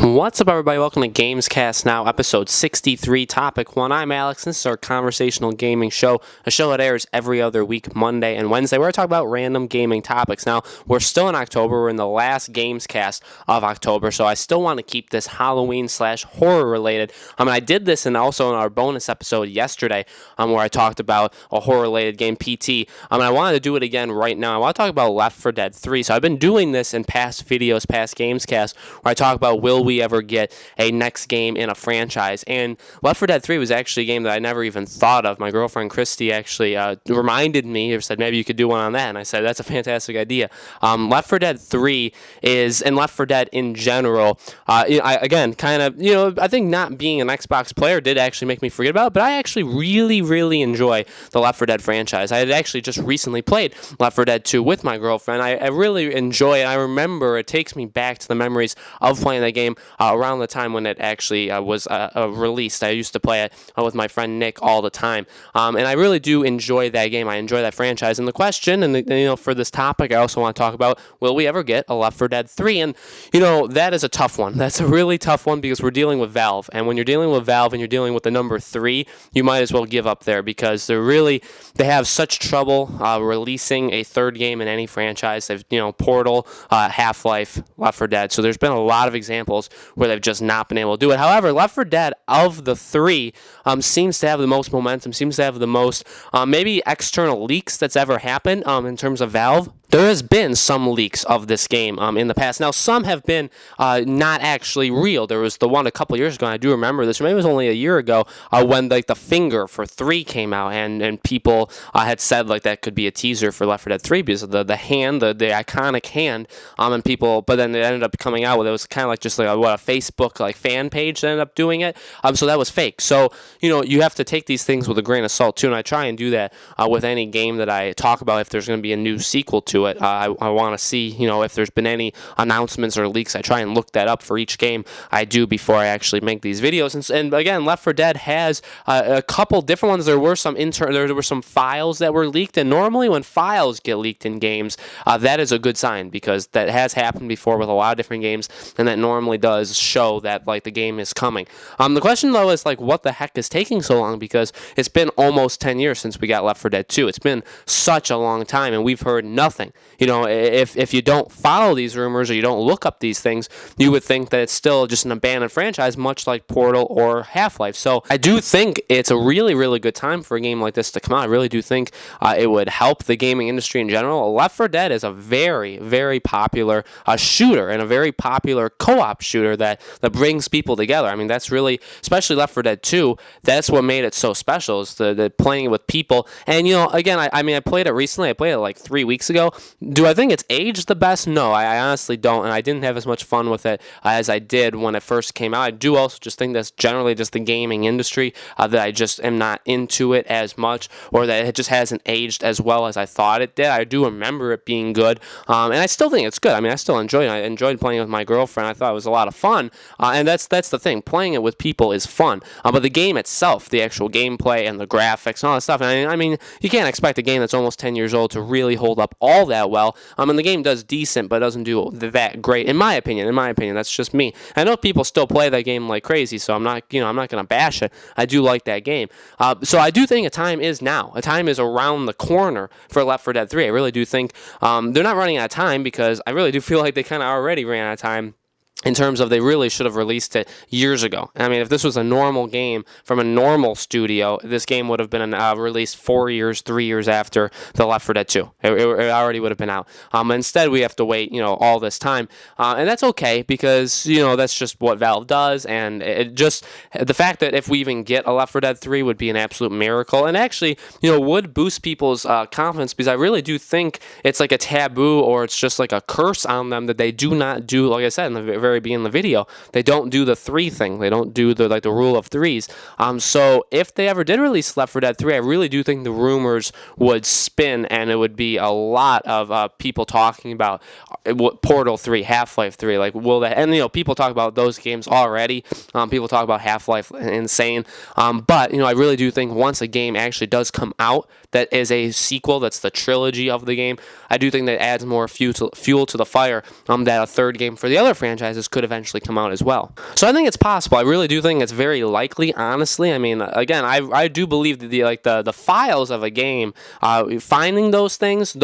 What's up, everybody? Welcome to Gamescast now, episode 63, topic 1. I'm Alex, and this is our conversational gaming show, a show that airs every other week, Monday and Wednesday, where I talk about random gaming topics. Now, we're still in October. We're in the last Gamescast of October, so I still want to keep this Halloween/horror related. I did this and also in our bonus episode yesterday, where I talked about a horror-related game, PT. I wanted to do it again right now. I want to talk about Left 4 Dead 3. So I've been doing this in past videos, past Gamescasts, where I talk about will we ever get a next game in a franchise. And Left 4 Dead 3 was actually a game that I never even thought of. My girlfriend Christy actually reminded me, or said maybe you could do one on that, and I said that's a fantastic idea. Left 4 Dead 3 is, and Left 4 Dead in general, I think not being an Xbox player did actually make me forget about it, but I actually really enjoy the Left 4 Dead franchise. I had actually just recently played Left 4 Dead 2 with my girlfriend. I really enjoy it. I remember it takes me back to the memories of playing that game around the time when it actually was released. I used to play it with my friend Nick all the time, and I really do enjoy that game. I enjoy that franchise. And the question, for this topic, I also want to talk about, will we ever get a Left 4 Dead 3? And that is a tough one. That's a really tough one because we're dealing with Valve, and when you're dealing with Valve and you're dealing with the number 3, you might as well give up there because they have such trouble releasing a third game in any franchise. They've Portal, Half-Life, Left 4 Dead. So there's been a lot of examples where they've just not been able to do it. However, Left 4 Dead of the 3 seems to have the most momentum, seems to have the most maybe external leaks that's ever happened in terms of Valve. There has been some leaks of this game in the past. Now, some have been not actually real. There was the one a couple years ago, and I do remember this, or maybe it was only a year ago, when the finger for 3 came out, and people had said that could be a teaser for Left 4 Dead 3 because of the hand, the iconic hand, and people, but then it ended up coming out with, it was kind of just a Facebook fan page that ended up doing it, so that was fake. So, you have to take these things with a grain of salt too, and I try and do that with any game that I talk about. If there's going to be a new sequel to it, I want to see, if there's been any announcements or leaks. I try and look that up for each game I do before I actually make these videos. And again, Left 4 Dead has a couple different ones. There were some files that were leaked, and normally when files get leaked in games, that is a good sign because that has happened before with a lot of different games, and that normally does show that the game is coming. The question though is what the heck is taking so long, because it's been almost 10 years since we got Left 4 Dead 2. It's been such a long time, and we've heard nothing. If you don't follow these rumors or you don't look up these things, you would think that it's still just an abandoned franchise, much like Portal or Half-Life. So I do think it's a really good time for a game like this to come out. I really do think it would help the gaming industry in general. Left 4 Dead is a very popular shooter, and a very popular co-op shooter that brings people together. That's really, especially Left 4 Dead 2, that's what made it so special, is the playing it with people. And again, I played it recently. I played it 3 weeks ago. Do I think it's aged the best? No, I honestly don't, and I didn't have as much fun with it as I did when it first came out. I do also just think that's generally just the gaming industry, that I just am not into it as much, or that it just hasn't aged as well as I thought it did. I do remember it being good, and I still think it's good. I still enjoyed it. I enjoyed playing it with my girlfriend. I thought it was a lot of fun, and that's the thing. Playing it with people is fun, but the game itself, the actual gameplay and the graphics and all that stuff, you can't expect a game that's almost 10 years old to really hold up all that well. And the game does decent, but it doesn't do that great, in my opinion. That's just me. I know people still play that game like crazy, so I'm not going to bash it. I do like that game. So I do think a time is now. A time is around the corner for Left 4 Dead 3. I really do think they're not running out of time, because I really do feel like they kind of already ran out of time, in terms of they really should have released it years ago. If this was a normal game from a normal studio, this game would have been released 3 years after the Left 4 Dead 2. It already would have been out. Instead, we have to wait, all this time. And that's okay, because, that's just what Valve does. And the fact that if we even get a Left 4 Dead 3 would be an absolute miracle. And actually, would boost people's confidence, because I really do think it's like a taboo, or it's just like a curse on them that they do not do, like I said in the very beginning of the video, they don't do the 3 thing. They don't do the rule of 3s. So if they ever did release Left 4 Dead 3, I really do think the rumors would spin, and it would be a lot of people talking about Portal 3, Half-Life 3. Will that? And people talk about those games already. People talk about Half-Life, insane. But I really do think once a game actually does come out that is a sequel, that's the trilogy of the game, I do think that adds more fuel to the fire. That a third game for the other franchise franchises could eventually come out as well. So I think it's possible. I really do think it's very likely, honestly. I mean, again, I do believe that the files of a game, finding those things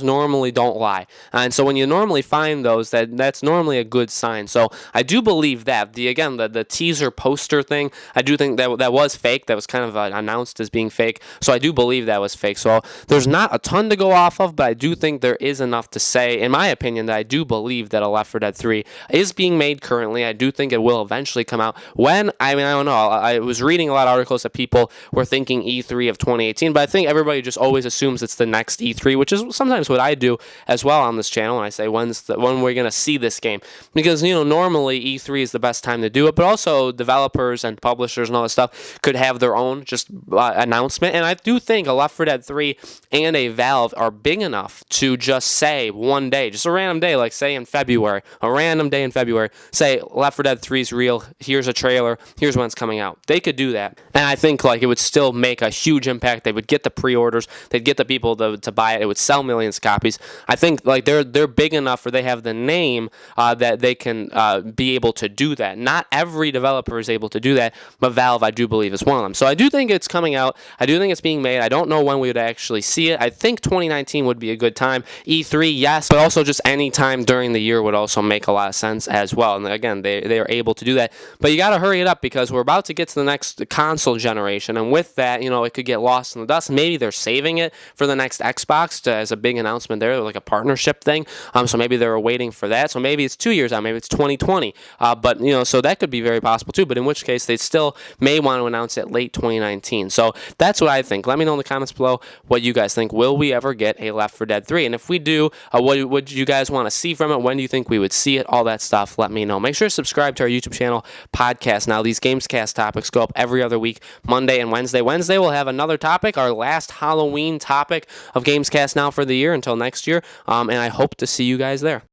normally don't lie. And so when you normally find those, that's normally a good sign. So I do believe that. The teaser poster thing, I do think that was fake. That was kind of announced as being fake. So I do believe that was fake. So there's not a ton to go off of, but I do think there is enough to say, in my opinion, that I do believe that a Left 4 Dead 3 is being made currently. I do think it will eventually come out. When? I mean, I don't know. I was reading a lot of articles that people were thinking E3 of 2018, but I think everybody just always assumes it's the next E3, which is sometimes what I do as well on this channel. And I say, when we're going to see this game? Because, normally E3 is the best time to do it, but also developers and publishers and all this stuff could have their own just announcement. And I do think a Left 4 Dead 3 and a Valve are big enough to just say one day, just a random day, like say in February, a random day in February, say Left 4 Dead 3 is real, here's a trailer, here's when it's coming out. They could do that. And I think it would still make a huge impact. They would get the pre-orders, they'd get the people to buy it, it would sell millions of copies. I think they're big enough, or they have the name that they can be able to do that. Not every developer is able to do that, but Valve, I do believe, is one of them. So I do think it's coming out. I do think it's being made. I don't know when we would actually see it. I think 2019 would be a good time. E3, yes, but also just any time during the year would also make a lot of sense as well. And again, they are able to do that. But you got to hurry it up, because we're about to get to the next console generation. And with that, it could get lost in the dust. Maybe they're saving it for the next Xbox as a big announcement there, like a partnership thing. So maybe they're waiting for that. So maybe it's 2 years out. Maybe it's 2020. But, so that could be very possible too. But in which case, they still may want to announce it late 2019. So that's what I think. Let me know in the comments below what you guys think. Will we ever get a Left 4 Dead 3? And if we do, what would you guys want to see from it? When do you think we would see it? All that stuff, let me know. Make sure to subscribe to our YouTube channel, podcast. Now, these Gamescast topics go up every other week, Monday and Wednesday. Wednesday, we'll have another topic, our last Halloween topic of Gamescast now for the year until next year. And I hope to see you guys there.